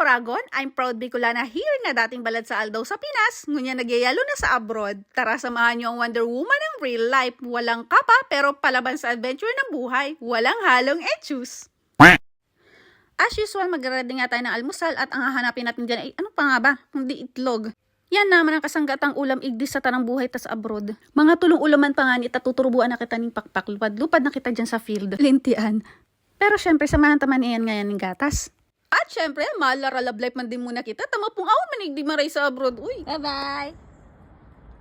Moragon, I'm proud Bicolana here na dating balad sa Aldaw sa Pinas, ngunya nagyayalo na sa abroad. Tara samahan niyo ang Wonder Woman ng real life. Walang kapa pero palaban sa adventure ng buhay. Walang halong etchus. As usual, mag-ready nga tayo ng almusal at ang hahanapin natin dyan ay ano pa nga ba? Hindi itlog. Yan naman ang kasanggatang ulam igdis sa tanang buhay tas abroad. Mga tulong ulaman pa nga ni tatuturubuan na kita ning pakpak. Lupad na kita dyan sa field. Lintian. Pero syempre, samahan taman iyan ngayon ng gatas. At syempre, malara love life man din muna kita. Tama pong awon manig di maray sa abroad. Uy. Bye-bye.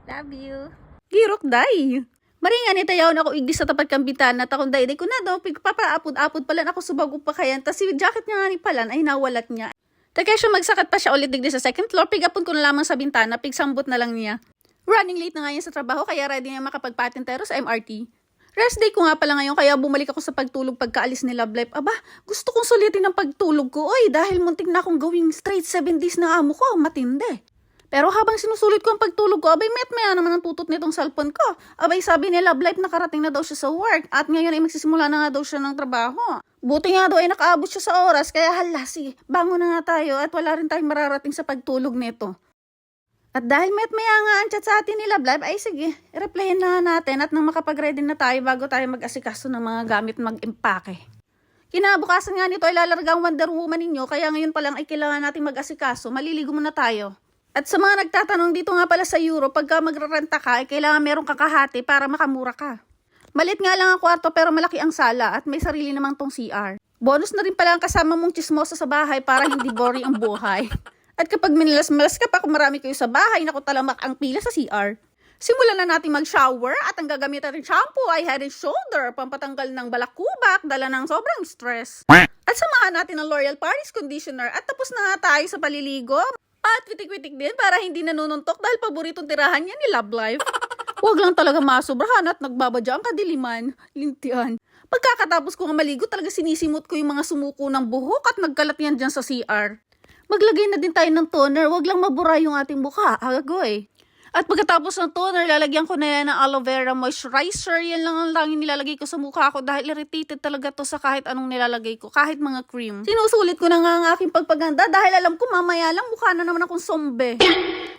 Love you. Girok day. Maringan ni tayaw na ako igdis sa tapat kang bintana. Takong day ko na daw. Pagpapaapod-apod palan ako subago pa kayan. Tas si jacket niya nga ni palan ay nawalat niya. Taka siya magsakat pa siya ulit digdi sa second floor. Pigapon ko na lamang sa bintana. Pigsambot na lang niya. Running late na nga yan sa trabaho. Kaya ready niya makapagpatintero sa MRT. Rest day ko nga pala ngayon, kaya bumalik ako sa pagtulog pagkaalis ni Love Life. Aba, gusto kong sulitin ang pagtulog ko. Oy, dahil muntik na akong gawing straight 7 days na amo ko, matindi. Pero habang sinusulit ko ang pagtulog ko, abay maya naman ang tutot nitong cellphone ko. Abay sabi ni Love Life nakarating na daw siya sa work at ngayon ay magsisimula na nga daw siya ng trabaho. Buti nga daw ay nakaabot siya sa oras, kaya hala, sige, bangon na nga tayo at wala rin tayong mararating sa pagtulog nito. At dahil maya nga ang chat sa atin ni Love Life, ay sige, i-replyin na natin at nang makapag-ready na tayo bago tayo mag-asikaso ng mga gamit mag-impake. Kinabukasan nga nito ay lalarga ang Wonder Woman ninyo, kaya ngayon pa lang ay kailangan natin mag-asikaso, maliligo muna tayo. At sa mga nagtatanong dito nga pala sa Euro, pagka magrarenta ka, ay kailangan meron kang kahati para makamura ka. Malit nga lang ang kwarto pero malaki ang sala at may sarili namang tong CR. Bonus na rin pala ang kasama mong chismosa sa bahay para hindi boring ang buhay. At kapag minilas-malas ka pa kung marami kayo sa bahay, naku talamak ang pila sa CR. Simulan na natin mag-shower at ang gagamitan ng shampoo ay Head & Shoulder, pampatanggal ng balakubak, dala ng sobrang stress. At samahan natin ang L'Oreal Paris Conditioner at tapos na nga tayo sa paliligo. At witik-witik din para hindi nanununtok dahil paboritong tirahan niya ni Love Life. Huwag lang talaga masobrahan at nagbabadya ang kadiliman. Lintian. Pagkakatapos ko nga maligo, talaga sinisimot ko yung mga sumuko ng buhok at nagkalat yan dyan sa CR. Maglagay na din tayo ng toner, wag lang mabura yung ating mukha, agagoy. At pagkatapos ng toner, lalagyan ko na yan ng aloe vera moisturizer. Yan lang ang laging nilalagay ko sa mukha ko dahil irritated talaga to sa kahit anong nilalagay ko, kahit mga cream. Sinusulit ko na nga ang aking pagpaganda dahil alam ko mamaya lang mukha na naman akong sombe.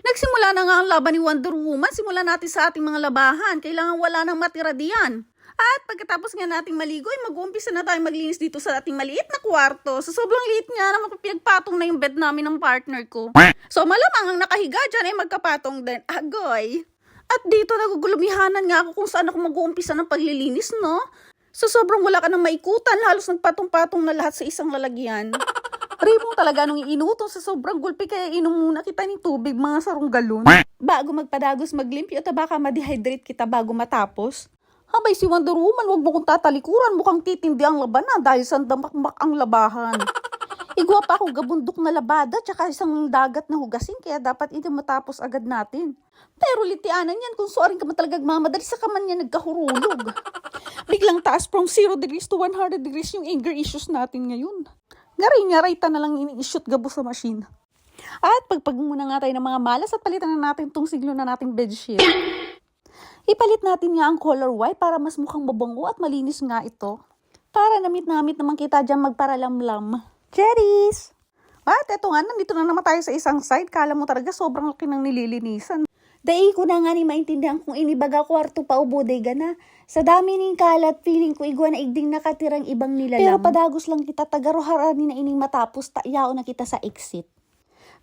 Nagsimula na nga ang laban ni Wonder Woman, simulan natin sa ating mga labahan. Kailangan wala nang matira diyan. At pagkatapos nga nating maligo, ay mag-uumpisa na tayo maglinis dito sa ating maliit na kwarto. So sobrang liit nga naman pinagpatong na yung bed namin ng partner ko. So malamang ang nakahiga dyan ay magkapatong din. Agoy! At dito nagugulumihanan nga ako kung saan ako mag-uumpisa ng paglilinis, no? So sobrang wala ka ng maikutan, halos nagpatong-patong na lahat sa isang lalagyan. Ribong talaga nung iinutong sa sobrang gulpi kaya inom muna kita ng tubig, mga sarong galon. Bago magpadagos maglimpyo at baka ma-dehydrate kita bago matapos. Habay si Wonder Woman, wag mo kong tatalikuran, mukhang titindi ang labanan dahil sandamakmak ang labahan. Igwa pa akong gabundok na labada, tsaka isang dagat na hugasin, kaya dapat ito matapos agad natin. Pero litianan yan, kung suaring ka matalagang mamadali sa kaman niya nagkahurulog. Biglang taas from 0 degrees to 100 degrees yung anger issues natin ngayon. Ngaray-ngaray ta na lang ini-shoot gabo sa machine. At pagpag muna nga tayo ng mga malas at palitan na natin tong siglo na nating bedsheet. Ipalit natin nga ang color white para mas mukhang mabango at malinis nga ito. Para namit-namit naman kita dyan magparalamlam. Cherries! At eto nga, nandito na naman tayo sa isang side. Kala mo talaga sobrang laki ng nililinisan. Dahil ko na nga ni maintindihan kung inibaga kwarto pa o bodega na. Sa dami ning kalat, feeling ko igwa na igding nakatirang ibang nilalang. Pero padagos lang kita, tagaroharani na ining matapos, tayaw na kita sa exit.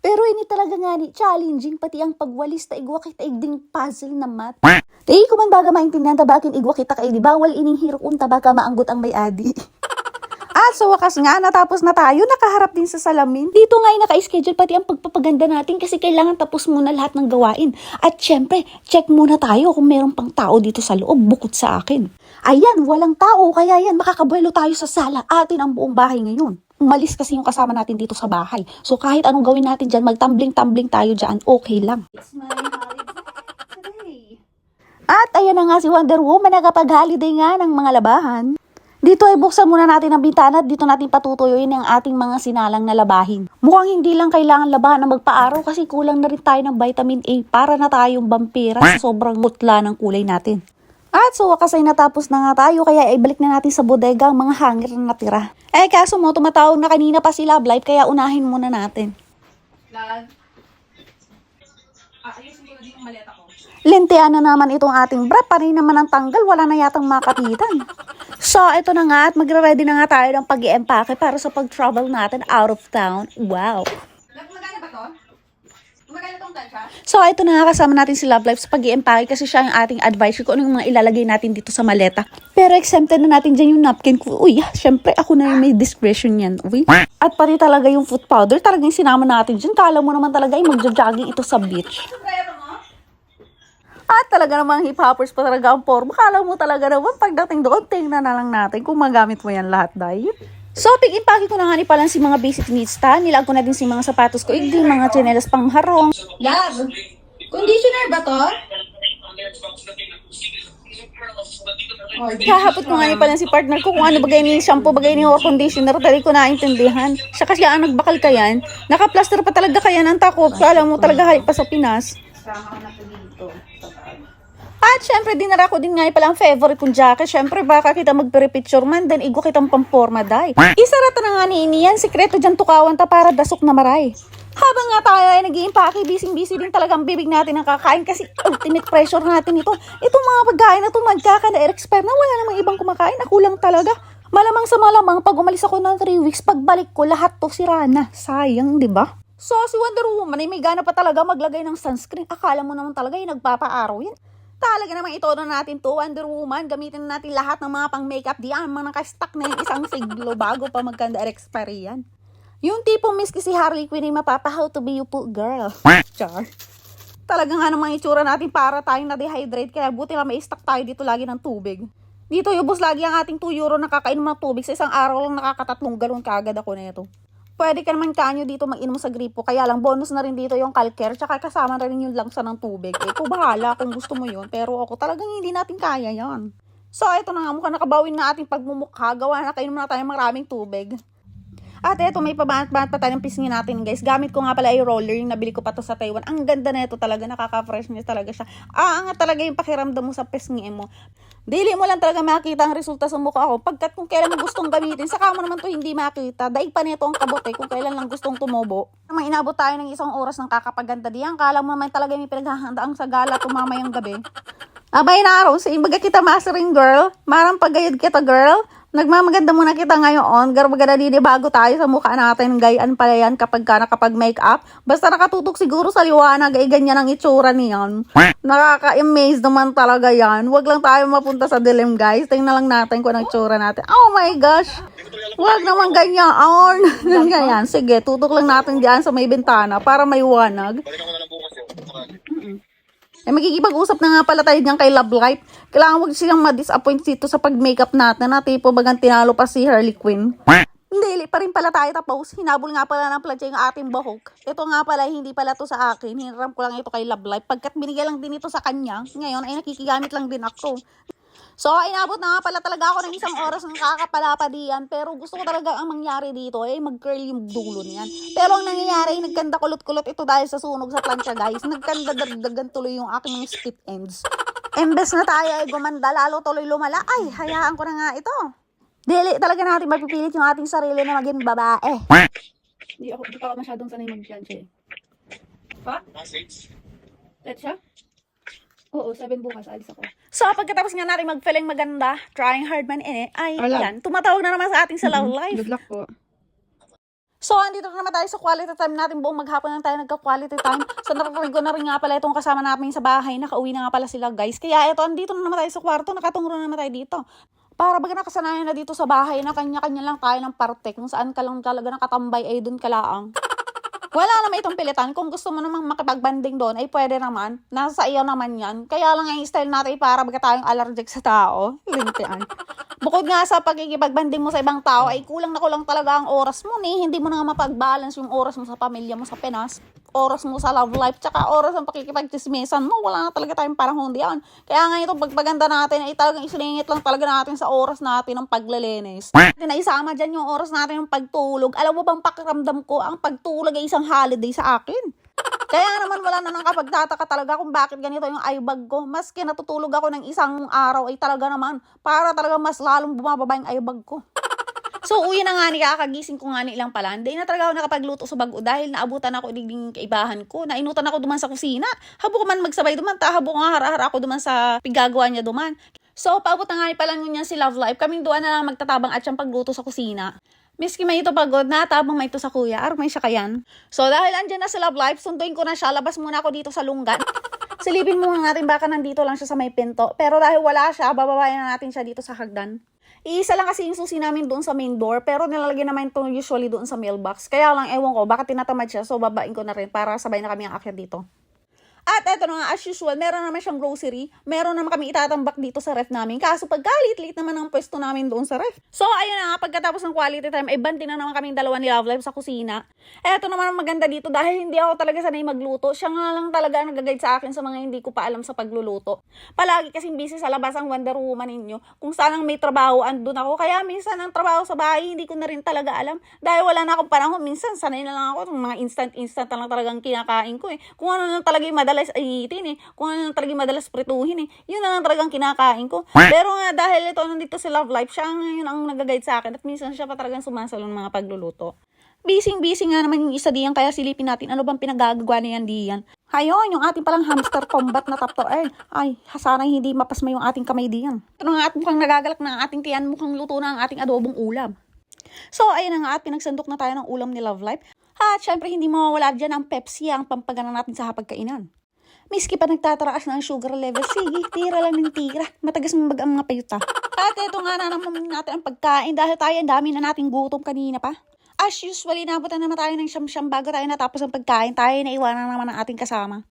Pero ini talaga nga ni challenging pati ang pagwalis ta igwa kita igding puzzle na mat. Tayo ko man baga maintindihan tabakin igwa kita kay di bawal ining hirok unta baka maanggot ang may-adi. At sa wakas nga natapos na tayo, nakaharap din sa salamin. Dito nga ay naka-schedule pati ang pagpapaganda natin kasi kailangan tapos muna lahat ng gawain. At syempre, check muna tayo kung meron pang tao dito sa loob bukod sa akin. Ayan, walang tao kaya yan makakabuelo tayo sa sala. Atin ang buong bahay ngayon. Umalis kasi yung kasama natin dito sa bahay. So kahit anong gawin natin dyan, magtumbling-tumbling tayo dyan, okay lang. It's my holiday today. At ayan na nga si Wonder Woman, nakapag-holiday nga ng mga labahan. Dito ay buksan muna natin ang bintana at dito natin patutuyuin ang ating mga sinalang na labahin. Mukhang hindi lang kailangan labahan na magpa-araw kasi kulang na rin tayo ng vitamin A para na tayong vampira sa sobrang mutla ng kulay natin. At so wakas ay natapos na nga tayo kaya ibalik na natin sa bodega ang mga hanger na natira. Kaso mo tumatawag na kanina pa si Love Life kaya unahin muna natin. Love. Ayusin ko na din yung maleta ko. Lintian na naman itong ating bra, panay naman ang tanggal, wala na yatang makapitan. So ito na nga at magre-ready na nga tayo ng pag-i-empake para sa pag-travel natin out of town. Wow! Love, magana ba to? Magana tong tansya? So, ito na nga kasama natin si Love Life sa pag-i-empake kasi siya yung ating advisor kung ano yung mga ilalagay natin dito sa maleta. Pero exempted na natin dyan yung napkin ko. Uy, syempre ako na yung may discretion yan. Uy. At pati talaga yung foot powder, talagang sinama natin dyan. Kala mo naman talaga ay magja-jogging ito sa beach. Sombrero mo? At talaga namang hip-hoppers pa talaga ang forma. Kala mo talaga naman pagdating doon, tingnan na lang natin kung magamit mo yan lahat dahil. So, pig-impake ko na nga ni palang si mga basic needs ta. Nilag ko na din si mga sapatos ko. Hindi mga tsinelas pang harong. Love. Conditioner ba to? Kahapot ko nga ni palang si partner ko kung ano bagay ni shampoo, bagay ni hair conditioner. Dali ko naintindihan. Siya kasi ang nagbakal ka yan. Naka-plaster pa talaga kaya ng takot. So, alam mo talaga hype pa sa Pinas. Sama ko na to dito. At syempre, dinara ko din nga pala ang favorite kong jacket. Syempre, baka kita magpre-picture man, then igo kitang pamporma, day. Isarata na nga ni Inian, sikreto dyan tukawan ta para dasok na maray. Habang nga tayo ay nag-iimpake, busy-busy din talagang bibig natin ang kakain kasi ultimate pressure natin ito. Itong mga pagkain na ito magkaka-na-expire na wala namang ibang kumakain, ako lang talaga. Malamang sa malamang, pag umalis ako ng 3 weeks, pagbalik ko, lahat to sira na. Sayang, di ba? So, si Wonder Woman ay may gana pa talaga maglagay ng sunscreen. Akala mo naman talaga yung nagpapaaraw yan. Talaga naman ito na natin to, Wonder Woman. Gamitin na natin lahat ng mga pang-makeup diyan. Mga nakastock na yung isang siglo bago pa magkanda-expiry yan. Yung tipong miski si Harley Quinn ay mapapa-how to be you po, girl. Char. Talaga nga namang itsura natin para tayong na-dehydrate. Kaya buti na may stock tayo dito lagi ng tubig. Dito ubos lagi ang ating 2 euro na kakainom ng tubig. Sa isang araw lang nakakatatlong galon kaagad ako na ito. Pwede ka naman kanyo dito mag-inom sa gripo. Kaya lang, bonus na rin dito yung calcare. Tsaka kasama na rin yung langsa ng tubig. Kung bahala kung gusto mo yun. Pero ako talagang hindi natin kaya yan. So, ito na nga. Mukhang nakabawin na ating pagmumukha. Gawa na kainom na tayo maraming tubig. At eto, may pabanat-banat pa tayo ng pisngi natin, guys. Gamit ko nga pala ay roller. Yung nabili ko pa to sa Taiwan. Ang ganda na ito talaga. Nakaka-freshness talaga siya. Angat talaga yung pakiramdam mo sa pisngi mo. Dili mo lang talaga makita ang resulta sa mukha ko. Pagkat kung kailan mo gustong gamitin, saka mo naman to hindi makita. Daig pa nito ang kabot kung kailan lang gustong tumubo. Naman inabot tayo ng 1 oras ng kakapaganda diyan. Kala mo naman talaga may pinaghahandaang sa gala tumamayang gabi. Abay na araw, sa imbaga kita mastering girl. Marang pagayod kita girl. Nagmamaganda muna kita ngayon. Garbagada din bago tayo sa mukha natin. Gayaan pala yan kapag ka nakapag-makeup. Basta nakatutok siguro sa liwanag, ay ganyan ang itsura niyan. Nakaka-amaze naman talaga yan. Huwag lang tayo mapunta sa dilim, guys. Tingnan lang natin kung anong itsura natin. Oh my gosh! Huwag naman ganyan. Ganyan. Sige, tutok lang natin diyan sa may bintana para may wanag. Magkikipag-usap na nga pala tayo diyan kay Love Life. Kailangan wag silang ma-disappoint dito sa pag-makeup natin na tipo bagang tinalo pa si Harley Quinn. Hindi pa rin pala tayo tapos. Hinabol nga pala ng plancha yung ating buhok. Ito nga pala, hindi pala to sa akin. Hiniram ko lang ito kay Love Life. Pagkat binigay lang din ito sa kanya, ngayon ay nakikigamit lang din ako. So, inabot na nga pala talaga ako ng 1 oras ng kakapalapadian. Pero gusto ko talaga ang mangyari dito ay mag-curl yung dulo niyan. Pero ang nangyayari, nagkanda kulot-kulot ito dahil sa sunog sa plancha, guys. Nagkanda dagdagan tuloy yung aking mga split ends. Imbes na tayo ay gumanda, lalo tuloy lumala. Ay, hayaan ko na nga ito. Dili talaga natin mapipilit yung ating sarili na maging babae. Hindi pa ako masyadong sanay mag-plancha eh. Pa? Let's siya? Oo, 7 bukas, alis ako. So, pagkatapos nga natin mag-feeling maganda, trying hard man in it, ay, Wala. yan, tumatawag na naman sa ating sa Love Life. Good luck po. So, andito na naman tayo sa quality time natin. Buong maghapon lang tayo nagka-quality time. So, nakarinig ko na rin nga pala itong kasama namin sa bahay. Nakauwi na nga pala sila, guys. Kaya ito, andito na naman tayo sa kwarto. Nakatungro na naman tayo dito. Para baga nakasanayan na dito sa bahay na kanya-kanya lang tayo ng parte. Kung saan ka lang talaga nakatambay, ay dun ka laang. Wala naman itong pilitan. Kung gusto mo namang makipagbanding doon, ay pwede naman. Nasa iyo naman yan. Kaya lang ang style natin ay para baga tayong allergic sa tao. Lintian. Bukod nga sa pagkikipagbanding mo sa ibang tao, ay kulang na kulang talaga ang oras mo ni. Hindi mo na nga mapag-balance yung oras mo sa pamilya mo sa Pinas. Oras mo sa love life, tsaka oras ang pakikipagtismisan mo. Wala na talaga tayong panahon diyan. Kaya nga itong pagpaganda natin ay talagang isiningit lang talaga natin sa oras natin ng paglilinis. Naisama dyan yung oras natin ng pagtulog. Alam mo bang pakiramdam ko, ang pagtulog ay isang holiday sa akin. Kaya naman wala na nang kapagtataka talaga kung bakit ganito yung eye bag ko. Maski natutulog ako ng isang araw ay talaga naman para talaga mas lalong bumababa yung eye bag ko. So, uwi na nga ni kakagising ko nga ni ilang pala. Hindi na talaga ako nakapagluto sa bago dahil naabutan ako digding kaibahan ko. Nainutan ako duman sa kusina. Habo ko man magsabay duman, habo ko nga hara-hara ako duman sa pigagawa niya duman. So, paabot na nga ni pala niya si Love Life. Kaming duwan na lang magtatabang at siyang pagluto sa kusina. Miski may ito pagod na, tabang may ito sa kuya. May siya kayan. So, dahil andyan na si Love Life, sunduin ko na siya. Labas muna ako dito sa lunggan. Silipin muna natin baka nandito lang siya sa may pinto. Pero dahil wala siya, bababayan na natin siya dito sa hagdan. Iisa lang kasi yung susi namin doon sa main door, pero nilalagay naman ito usually doon sa mailbox. Kaya lang, ewan ko, baka tinatamad siya, so babain ko na rin para sabay na kami ang akyat dito. At eto na nga, as usual, meron naman siyang grocery. Meron naman kami itatambak dito sa ref namin. Kaso pagkalit-lit naman ang pwesto namin doon sa ref. So, ayun na nga, pagkatapos ng quality time, ay banti na naman kaming dalawa ni Love Life sa kusina. Eto naman ang maganda dito dahil hindi ako talaga sanay magluto. Siya nga lang talaga ang nag-guide sa akin sa mga hindi ko pa alam sa pagluluto. Palagi kasing busy sa labas ang Wonder Woman ninyo. Kung saan ang may trabaho, andun ako. Kaya minsan ang trabaho sa bahay, hindi ko na rin talaga alam. Dahil wala na akong panahon. Minsan, sanay na lang ako. Mga instant na lang talagang kinakain ko eh. Kung ano lang talaga yung madalas ihitin eh. Kung ano lang talaga yung madalas prituhin eh. Yun na lang talagang kinakain ko. Pero nga dahil ito nandito si Love Life, siya ngayon ang nag-guide sa akin. At minsan siya pa talagang sumasalo ng mga pagluluto. Busy nga naman yung isa diyan, kaya silipin natin ano bang pinagagagawa niyan diyan. Hayon, yung ating palang hamster combat na tapto ay, sana hindi mapasma yung ating kamay diyan. Ito na nga at mukhang nagagalak na ang ating tiyan, mukhang luto na ang ating adobong ulam. So, ayun na nga at pinagsandok na tayo ng ulam ni Love Life. At syempre hindi mawawala dyan ang Pepsi, ang pampagana natin sa hapagkainan. Miski pa nagtataraas na ang sugar level, sige, tira lang ng tira. Matagas mong ang mga payuta. At ito nga na naman natin ang pagkain dahil tayo ang dami na nating gutom kanina pa. As usually, nabutan naman tayo ng siyam-siyam bago tayo natapos ang pagkain. Tayo na iwanan naman ang ating kasama.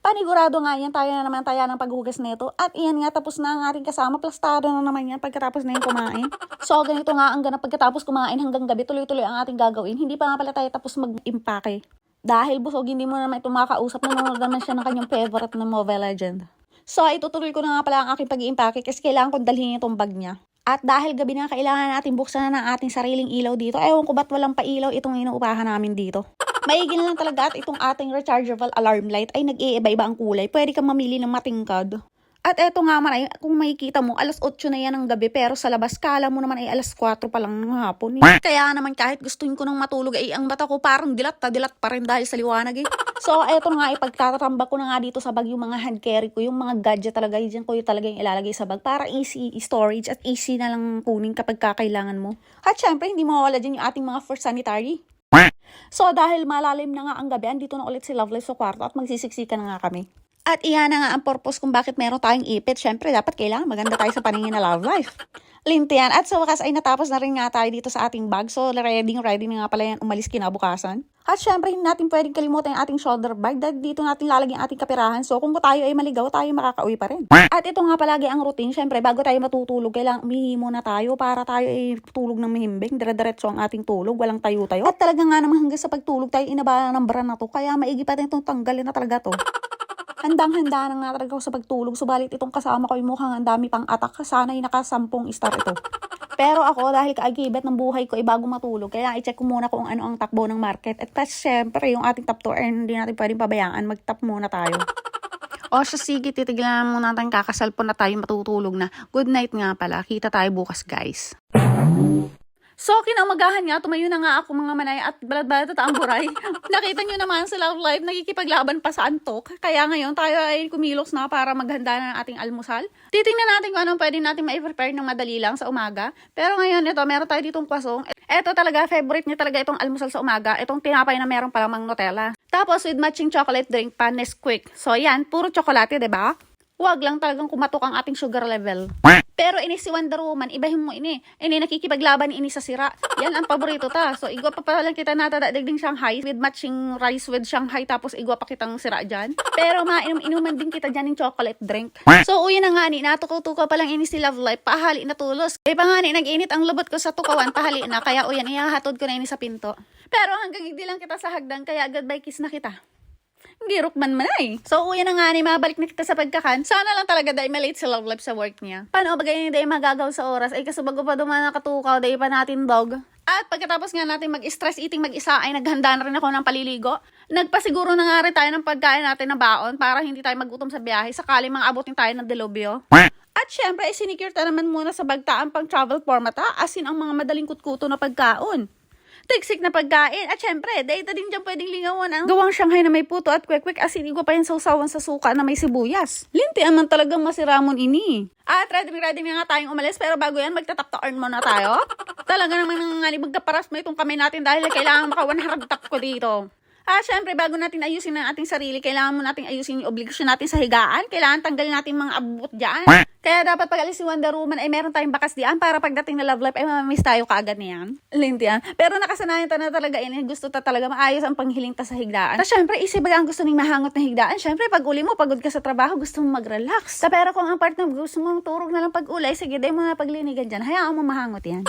Panigurado nga yan, tayo na naman tayo ng paghugas nito. At iyan nga, tapos na ang ating kasama. Plastado na naman yan pagkatapos na yung kumain. So, ganito nga ang ganap pagkatapos kumain hanggang gabi. Tuloy-tuloy ang ating gagawin. Hindi pa nga pala tayo tapos mag-impake. Dahil busog, hindi mo naman ito makakausap. Nanonood naman siya ng kanyang favorite na Mobile Legend. So, itutuloy ko na nga pala ang aking pag-iimpake kasi kailangan kong dalhin itong bag niya. At dahil gabi na, kailangan natin buksan na ng ating sariling ilaw dito. Ewan ko ba't walang pa-ilaw itong inuupahan namin dito. Maigi na lang talaga at itong ating rechargeable alarm light ay nag-iiba-iba ang kulay. Pwede kang mamili ng matingkad. At eto nga man ay, kung makikita mo, alas 8 na yan ng gabi, pero sa labas, kala mo naman ay alas 4 pa lang ng hapon. Kaya naman kahit gustuin ko nang matulog, ay ang mata ko parang dilat pa rin dahil sa liwanag eh. So, eto nga, ipagtataramba ko na nga dito sa bag yung mga hand carry ko, yung mga gadget talaga, dyan ko yung talaga yung ilalagay sa bag para easy storage at easy na lang kunin kapag kakailangan mo. At syempre, hindi mawawala dyan yung ating mga first sanitary. So, dahil malalim na nga ang gabi, andito na ulit si Love Life sa kwarto at magsisiksikan na nga kami. At iyan na nga ang purpose kung bakit meron tayong ipit. Syempre, dapat kailangan maganda tayo sa paningin na Love Life. Lintian. At sa wakas ay natapos na rin nga tayo dito sa ating bag. So, ready na nga pala yan umalis kinabukasan. At syempre, hindi natin pwedeng kalimutan yung ating shoulder bag dahil dito natin lalagyan ang ating kapirahan. So, kung tayo ay maligaw, tayo makakauwi pa rin. At ito nga palagi ang routine. Syempre, bago tayo matutulog, kailangan umihi muna tayo para tayo ay tulog ng mahimbing. Dire-diretso ang ating tulog, walang tayo-tayo. At talaga nga naman hanggang sa pagtulog tayo inabalan ng bra na to. Kaya maigi pa rin itong tanggalin na talaga to. Handang-handa na nga talaga ako sa pagtulog. Subalit itong kasama ko ay mukhang ang dami pang atak. Sana'y naka-10 star ito. Pero ako, dahil kaagibat ng buhay ko ay bago matulog, kaya i-check ko muna kung ano ang takbo ng market. At syempre, yung ating top to earn, hindi natin pwedeng pabayaan. Mag-top muna tayo. O siya, sige, titigilan muna natin kakasalpon na tayo matutulog na. Good night nga pala. Kita tayo bukas, guys. So, kinaumagahan nga, tumayo na nga ako mga manay at balad-balad at ang buray. Nakita nyo naman sa Love Life, nagkikipaglaban pa sa antok. Kaya ngayon, tayo ay kumilos na para maghanda na ng ating almusal. Titingnan natin kung anong pwede natin ma-prepare ng madali lang sa umaga. Pero ngayon, ito, meron tayo ditong kwasong. Ito talaga, favorite niya talaga itong almusal sa umaga. Itong tinapay na meron palamang Nutella. Tapos, with matching chocolate drink pa, Nesquik. So, yan, puro tsokolate, diba? Huwag lang talagang kumatok ang ating sugar level. Pero ini si Wonder Woman, ibahin mo ini. Ini nakikipaglaban ini sa sira. Yan ang paborito ta. So igwa pa pala kita natadagding Shanghai with matching rice with Shanghai tapos igwa pa kitang sira dyan. Pero mainom-inuman din kita dyan ng chocolate drink. So uwi na nga ni, natukaw-tukaw pa lang ini si Love Life, pahali na tulos. Pa nga ni, nag-init ang lubot ko sa tukawan, pahali na. Kaya uyan, ihahatod ko na ini sa pinto. Pero hanggang hindi lang kita sa hagdan, kaya goodbye kiss na kita. Girok man ay. So, uwi na nga ni, mabalik na kita sa pagkakan. Sana lang talaga dahil malate sa Love Life sa work niya. Paano ba ganyan dahil magagaw sa oras? Ay, kaso bago pa duman nakatukaw, dahil pa natin dog. At pagkatapos nga natin mag-stress eating mag-isa, ay naghanda na rin ako ng paliligo. Nagpasiguro na nga rin tayo ng pagkain natin na baon para hindi tayo magutom sa biyahe sakali mga abutin tayo ng delubyo. At syempre, sinicure ta naman muna sa bagtaan pang travel format asin ang mga madaling kutkuto na pagkaon. Tigsik na pagkain. At syempre, data din dyan pwedeng lingawan ang gawang Shanghai na may puto at kwek-kwek asin igwa pa yung sausawan sa suka na may sibuyas. Linti man talagang masiramon ini. At ready na nga tayong umalis pero bago yan, magtatap to earn muna tayo. Talaga naman nga magkaparas mo itong kamay natin dahil kailangan maka 100 tap ko dito. At syempre, bago natin ayusin ang ating sarili, kailangan mo natin ayusin yung obligasyon natin sa higaan. Kailangan tanggalin natin mga abot dyan. Kaya dapat pag alis si Wonder Woman ay meron tayong bakas diyan para pagdating na Love Life ay mamamiss tayo kaagad niyan. Linti yan. Pero nakasanayan ta na talaga yun. Gusto ta talaga maayos ang panghiling ta sa higdaan. At syempre, isip ba ang gusto ning mahangot na higdaan? Syempre, pag uli mo, pagod ka sa trabaho, gusto mo mag-relax. Pero kung ang partner gusto mong turog na lang pag ulay, sige, day mo na paglinigan dyan. Hayaan mo mahangot yan.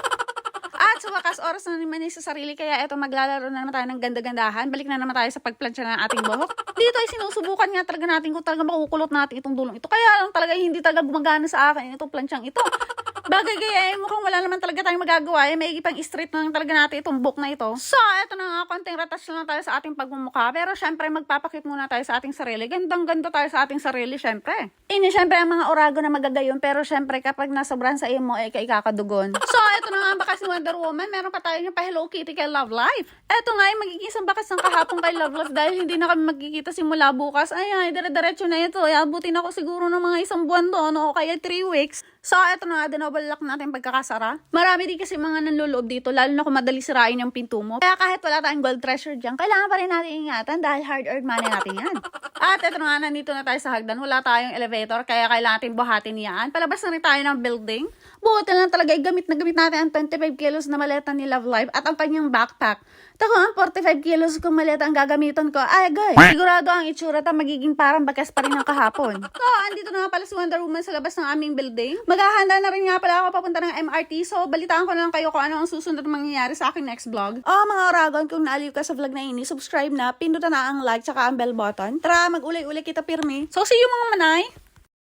At sa wakas, oras na naman sa sarili, kaya eto maglalaro na naman tayo ng ganda-gandahan. Balik na naman tayo sa pagplansya ng ating buhok. Dito ay sinusubukan nga talaga natin kung talaga makukulot natin itong dulong ito. Kaya lang talaga hindi talaga gumagana sa akin itong plansyang ito. Bagay gaya mukhang wala naman talaga tayong magagawa. May pang straight na lang talaga natin itong book na ito. So, eto na nga, konting ratas lang tayo sa ating pagmumukha. Pero syempre, magpapakit muna tayo sa ating sarili. Gandang-ganda tayo sa ating sarili, syempre. Ini, syempre, ang mga orago na magagayon. Pero syempre, kapag nasobran sa iyo mo, ay ikakadugon. So, eto na nga, bakas ni Wonder Woman. Meron pa tayo yung pa Hello Kitty kay Love Life. Eto nga, yung magiging isang bakas ng kahapon kay Love Life dahil hindi na kami magkikita simula bukas. Ay, dire-diretso na ito. Ay, abutin ako siguro ng mga isang buwan doon o kaya 3 weeks. So, eto na nga, dinouble lock natin pagkakasara. Marami din kasi mga nanluloob dito, lalo na kung madali sirain yung pinto mo. Kaya kahit wala tayong gold treasure dyan, kailangan pa rin natin ingatan dahil hard-earned money natin yan. At eto na nga, nandito na tayo sa hagdan. Wala tayong elevator, kaya kailangan natin buhatin yan. Palabas na rin tayo ng building. Buhat na lang talaga, gamit natin ang 25 kilos na maleta ni Love Life at ang kanyang backpack. Tako ang 45 kilos kung maleta ang gagamitan ko. Ay, guys, sigurado ang itsura ta magiging parang bakas pa rin ng kahapon. So, andito na nga pala si Wonder Woman sa labas ng aming building. Maghahanda na rin nga pala ako papunta ng MRT. So, balitaan ko na lang kayo kung ano ang susunod na mangyayari sa aking next vlog. Oh, mga Oragon, kung naaliw ka sa vlog na ini, subscribe na, pindutan na ang like, tsaka ang bell button. Tara, mag-ulay-ulay kita pirmi. So, see you mga manay!